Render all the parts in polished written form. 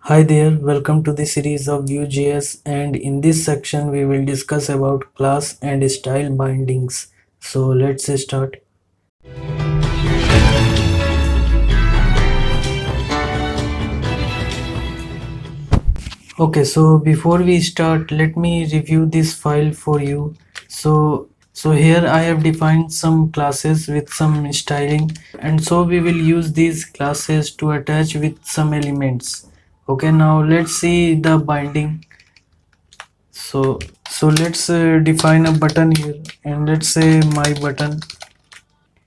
Hi there, welcome to the series of Vue.js, and in this section we will discuss about class and style bindings. So let's start. Okay, so before we start, let me review this file for you. So here I have defined some classes with some styling, and so we will use these classes to attach with some elements. Okay, now let's see the binding. So let's define a button here, and let's say my button.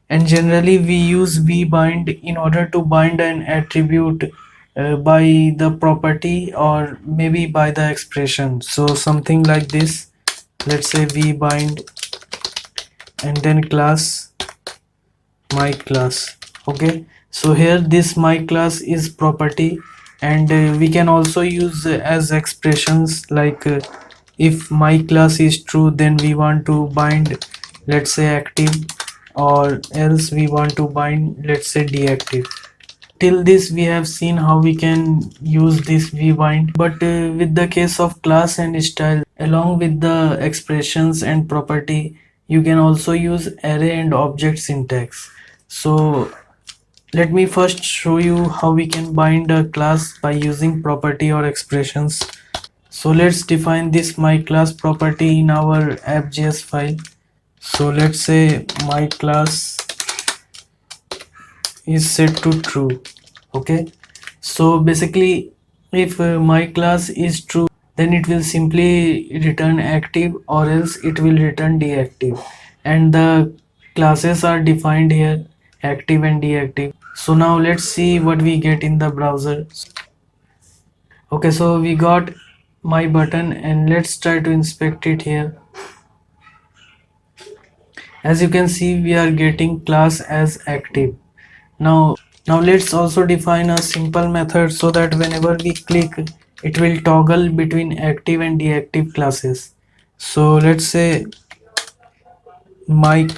And generally we use vbind in order to bind an attribute by the property or maybe by the expression. So something like this. Let's say vbind and then class my class. Okay, so here this my class is property, and we can also use as expressions like if my class is true, then we want to bind, let's say active, or else we want to bind, let's say deactive. Till this we have seen how we can use this vbind, but with the case of class and style, along with the expressions and property, you can also use array and object syntax. So let me first show you how we can bind a class by using property or expressions. So let's define this my class property in our app.js file. So let's say my class is set to true. Okay, so basically if my class is true, then it will simply return active, or else it will return deactive, and the classes are defined here, active and deactive. So now let's see what we get in the browser. Okay, so we got my button, and let's try to inspect it here. As you can see, we are getting class as active. Now let's also define a simple method so that whenever we click, it will toggle between active and deactive classes. So let's say my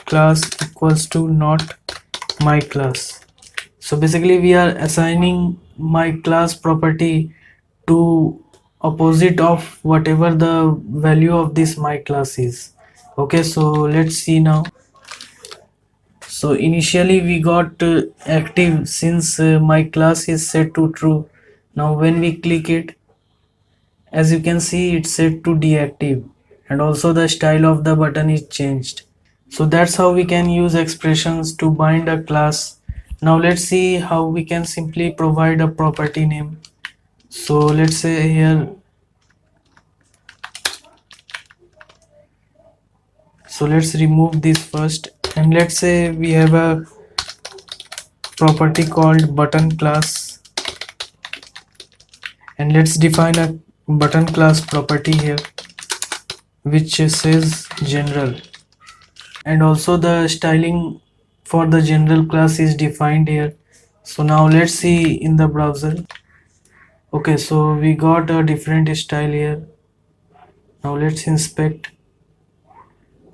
class equals to not my class. So basically we are assigning my class property to opposite of whatever the value of this my class is. Okay, so let's see now. So initially we got active, since my class is set to true. Now when we click it, as you can see, it's set to deactive, and also the style of the button is changed. So that's how we can use expressions to bind a class. Now let's see how we can simply provide a property name. So let's say here, so let's remove this first, and let's say we have a property called button class, and let's define a button class property here which says general, and also the styling for the general class is defined here. So now let's see in the browser. Okay, so we got a different style here. Now let's inspect.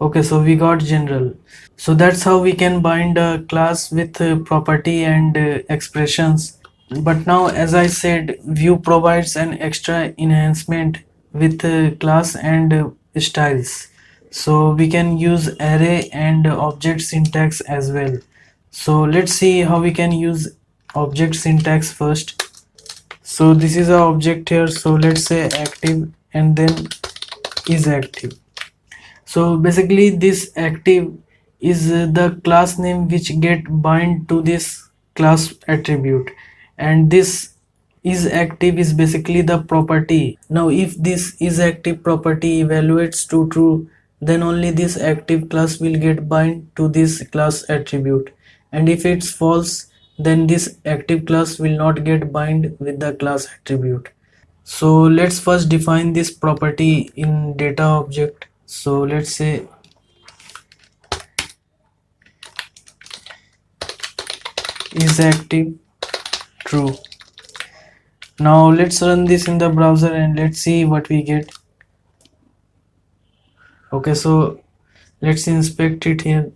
Okay, so we got general. So that's how we can bind a class with property and expressions. But now, as I said, Vue provides an extra enhancement with class and styles. So we can use array and object syntax as well. So let's see how we can use object syntax first. So this is our object here. So let's say active and then is active. So basically this active is the class name which get bind to this class attribute, and this is active is basically the property. Now if this is active property evaluates to true, then only this active class will get bind to this class attribute, and if it's false, then this active class will not get bind with the class attribute. So let's first define this property in data object. So let's say is active true. Now let's run this in the browser and let's see what we get. Okay, so let's inspect it here.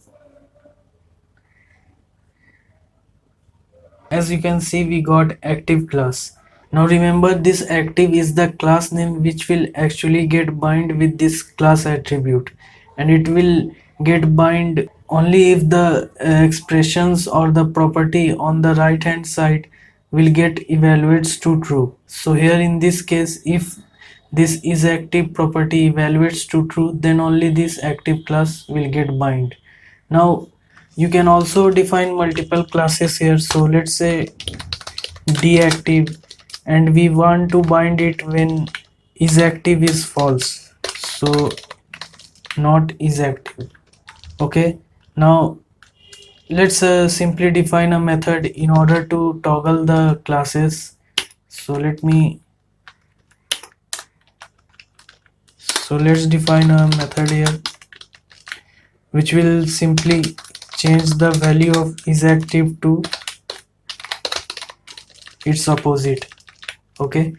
As you can see, we got active class. Now remember, this active is the class name which will actually get bind with this class attribute, and it will get bind only if the expressions or the property on the right hand side will get evaluates to true. So here in this case, if this is active property evaluates to true, then only this active class will get bind. Now you can also define multiple classes here. So let's say deactive, and we want to bind it when is active is false, so not is active. Okay, now let's simply define a method in order to toggle the classes. So let's define a method here which will simply change the value of is active to its opposite. Okay,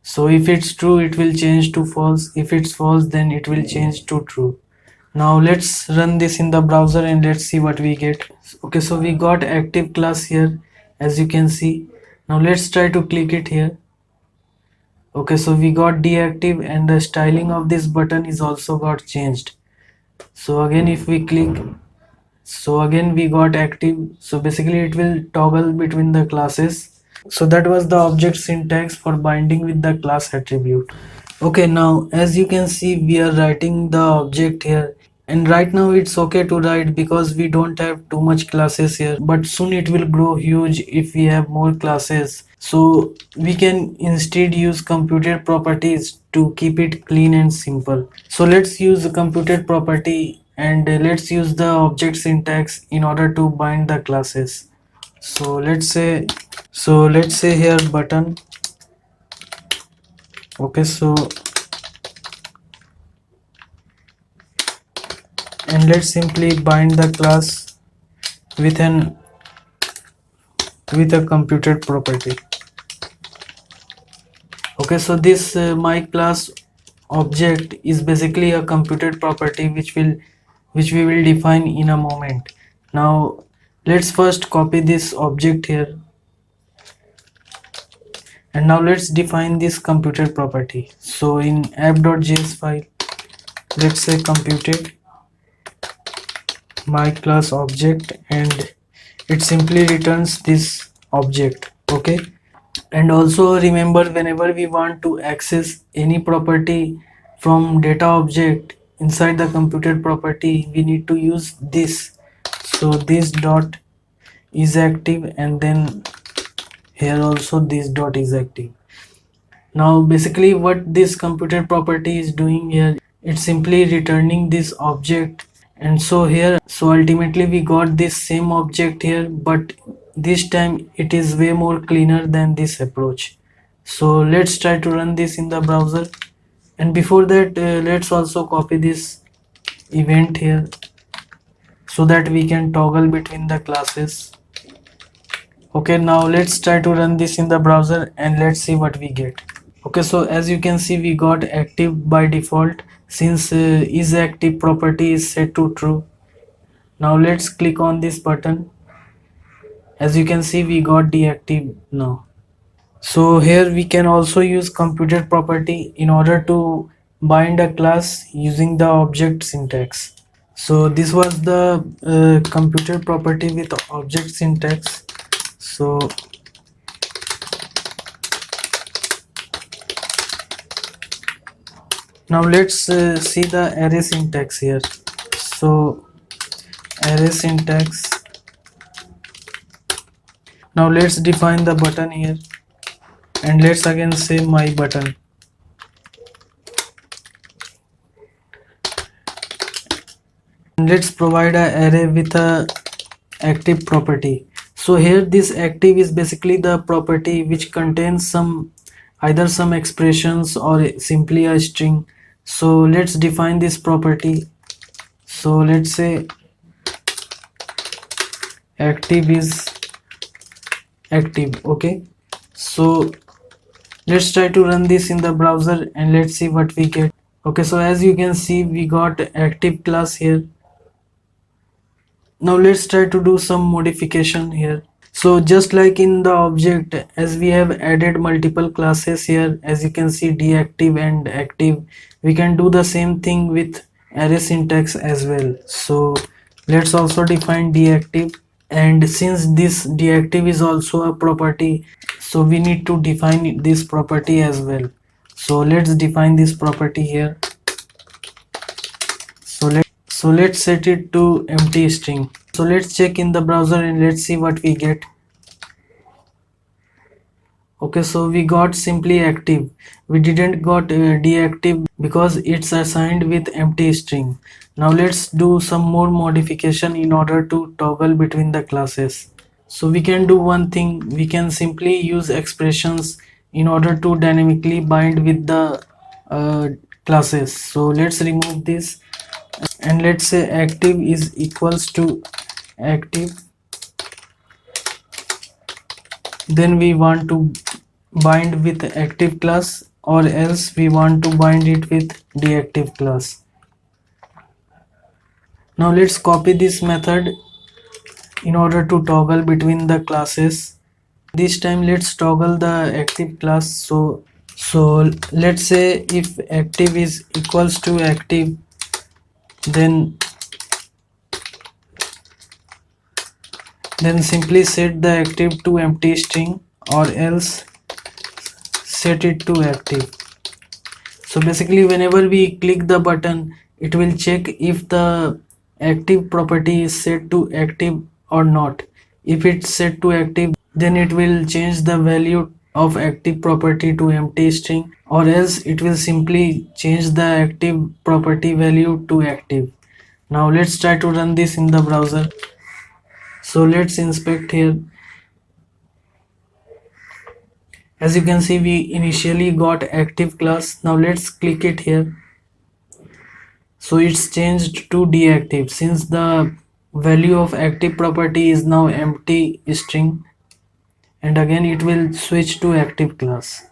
so if it's true it will change to false, if it's false then it will change to true. Now let's run this in the browser and let's see what we get. Okay, so we got active class here, as you can see. Now let's try to click it here. Okay, so we got deactive, and the styling of this button is also got changed. So again if we click, so again we got active, so basically it will toggle between the classes. So that was the object syntax for binding with the class attribute. Okay, now as you can see we are writing the object here, and right now it's okay to write because we don't have too much classes here, but soon it will grow huge if we have more classes. So we can instead use computed properties to keep it clean and simple. So let's use the computed property, and let's use the object syntax in order to bind the classes. So let's say here button. Okay, so and let's simply bind the class with a computed property. Okay, so this my class object is basically a computed property which we will define in a moment. Now let's first copy this object here, and now let's define this computed property. So in app.js file, let's say computed my class object, and it simply returns this object. Okay, and also remember, whenever we want to access any property from data object inside the computed property, we need to use this. So this dot is active, and then here also this dot is active. Now basically what this computed property is doing here, it's simply returning this object. And so here, so ultimately we got this same object here, but this time it is way more cleaner than this approach. So let's try to run this in the browser, and before that let's also copy this event here so that we can toggle between the classes. Okay, now let's try to run this in the browser and let's see what we get. Okay, so as you can see we got active by default, since is active property is set to true. Now let's click on this button. As you can see we got deactive now. So here we can also use computed property in order to bind a class using the object syntax. So this was the computed property with object syntax. So now let's see the array syntax here. So array syntax. Now let's define the button here, and let's again say my button. And let's provide an array with a active property. So here this active is basically the property which contains either some expressions or simply a string. So let's define this property. So let's say active is active. Okay, so let's try to run this in the browser and let's see what we get. Okay, so as you can see we got active class here. Now let's try to do some modification here. So just like in the object, as we have added multiple classes here, as you can see deactive and active, we can do the same thing with array syntax as well. So let's also define deactive, and since this deactive is also a property, so we need to define this property as well. So let's define this property here. So let's set it to empty string. So let's check in the browser and let's see what we get. Okay, so we got simply active. We didn't got deactive because it's assigned with empty string. Now let's do some more modification in order to toggle between the classes. So we can do one thing. We can simply use expressions in order to dynamically bind with the classes. So let's remove this and let's say active is equals to active. Then we want to bind with active class, or else we want to bind it with deactive class. Now let's copy this method in order to toggle between the classes. This time let's toggle the active class. So let's say if active is equals to active, then simply set the active to empty string, or else set it to active. So basically whenever we click the button, it will check if the active property is set to active or not. If it's set to active, then it will change the value of active property to empty string, or else it will simply change the active property value to active. Now let's try to run this in the browser. So let's inspect here. As you can see, we initially got active class. Now let's click it here. So it's changed to deactive since the value of active property is now empty string, and again it will switch to active class.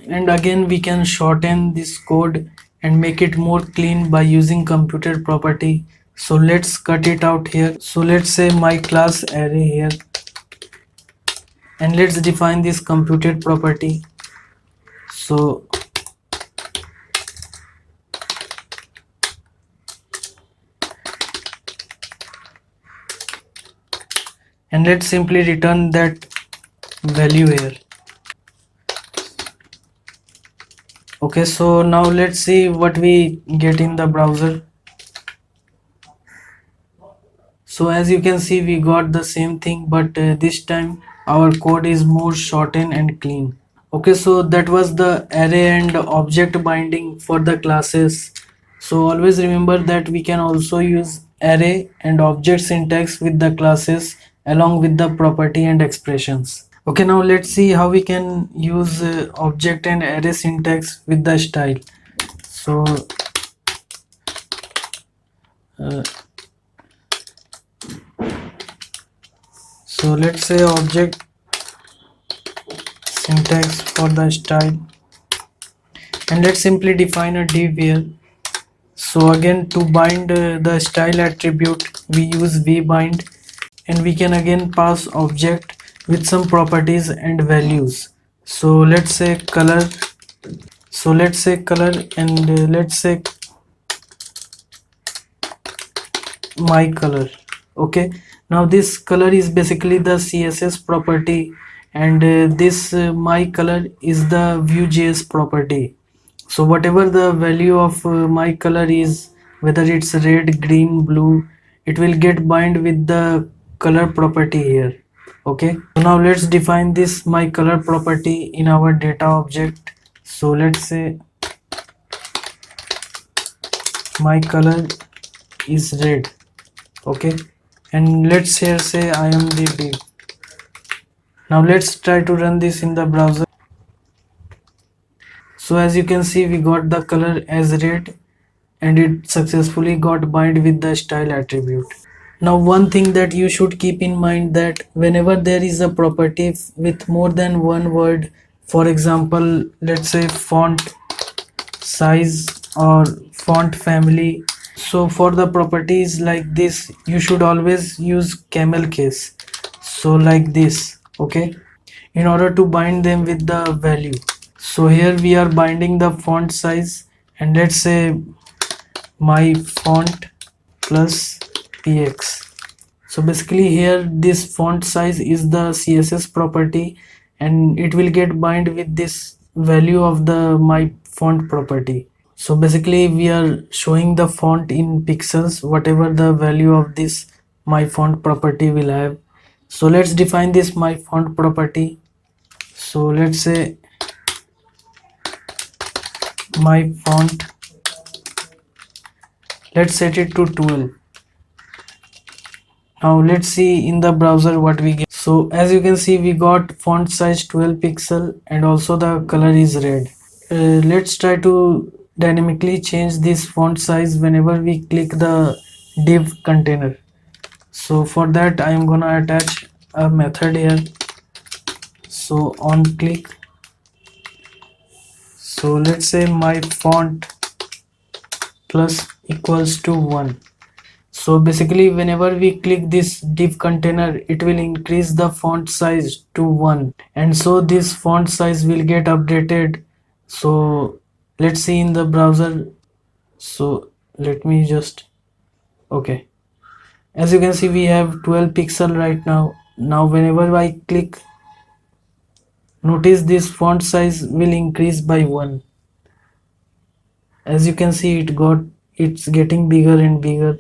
And again we can shorten this code and make it more clean by using computed property. So let's cut it out here. So let's say my class array here, and let's define this computed property. So and let's simply return that value here. Okay, so now let's see what we get in the browser. So as you can see, we got the same thing, but this time our code is more shortened and clean. Okay, so that was the array and object binding for the classes. So always remember that we can also use array and object syntax with the classes along with the property and expressions. Okay, now let's see how we can use object and array syntax with the style. So uh, let's say object syntax for the style, and let's simply define a div here. So again, to bind the style attribute, we use vbind, and we can again pass object with some properties and values. So let's say color. So let's say color, and let's say my color. Okay, now this color is basically the css property, and this my color is the vue.js property. So whatever the value of my color is, whether it's red, green, blue, it will get bind with the color property here. Okay, so now let's define this my color property in our data object. So let's say my color is red. Okay, and let's here say I am the div. Now let's try to run this in the browser. So as you can see, we got the color as red, and it successfully got bind with the style attribute. Now one thing that you should keep in mind, that whenever there is a property with more than one word, for example, let's say font size or font family, so for the properties like this, you should always use camel case. so like this. Okay, in order to bind them with the value. So here we are binding the font size, and let's say my font plus px. So basically here this font size is the css property, and it will get bind with this value of the my font property. So basically we are showing the font in pixels, whatever the value of this my font property will have. So let's define this my font property. So let's say my font, let's set it to 12. Now let's see in the browser what we get. So as you can see, we got font size 12 pixel, and also the color is red. Let's try to dynamically change this font size whenever we click the div container. So for that I am gonna attach a method here. So on click, so let's say my font plus equals to 1. So basically whenever we click this div container, it will increase the font size to 1, and so this font size will get updated. So let's see in the browser. So let me just, okay, as you can see we have 12 pixel right now. Now whenever I click, notice this font size will increase by 1. As you can see, it's getting bigger and bigger.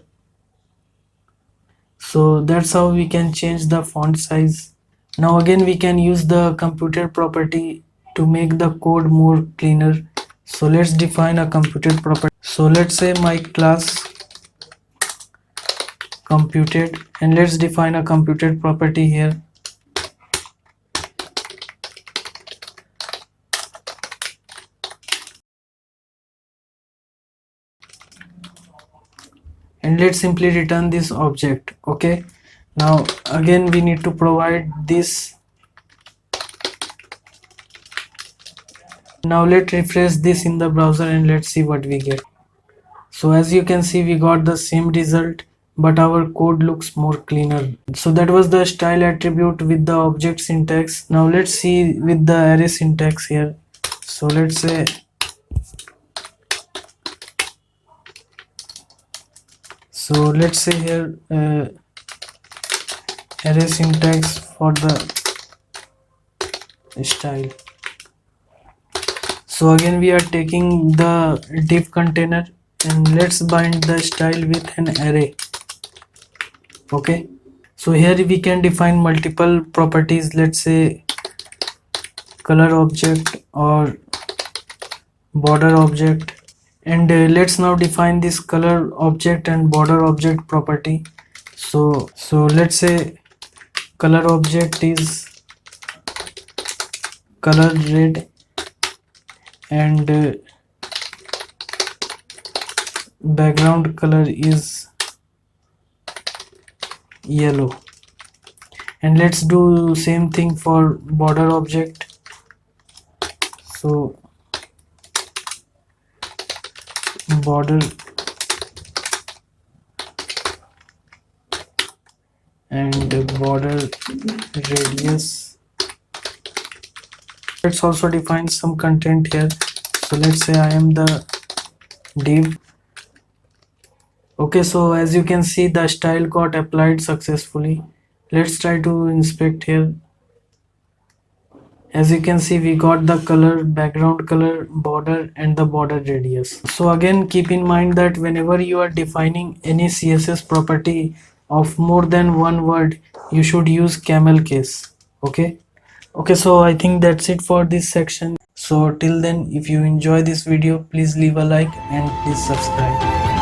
So that's how we can change the font size. Now again we can use the computed property to make the code more cleaner. So let's define a computed property. So let's say my class computed, and let's define a computed property here. And let's simply return this object. Okay, now again we need to provide this. Now let's refresh this in the browser and let's see what we get. So as you can see, we got the same result, but our code looks more cleaner. So that was the style attribute with the object syntax. Now let's see with the array syntax here. So let's say here array syntax for the style. So again we are taking the div container, and let's bind the style with an array. Okay, so here we can define multiple properties. Let's say color object or border object, and let's now define this color object and border object property. So let's say color object is color red, and background color is yellow. And let's do same thing for border object. So border and border radius. Let's also define some content here. So let's say I am the div. Okay, so as you can see, the style got applied successfully. Let's try to inspect here. As you can see, we got the color, background color, border, and the border radius. So again, keep in mind that whenever you are defining any CSS property of more than one word, you should use camel case. Okay, so I think that's it for this section. So till then, if you enjoy this video, please leave a like and please subscribe.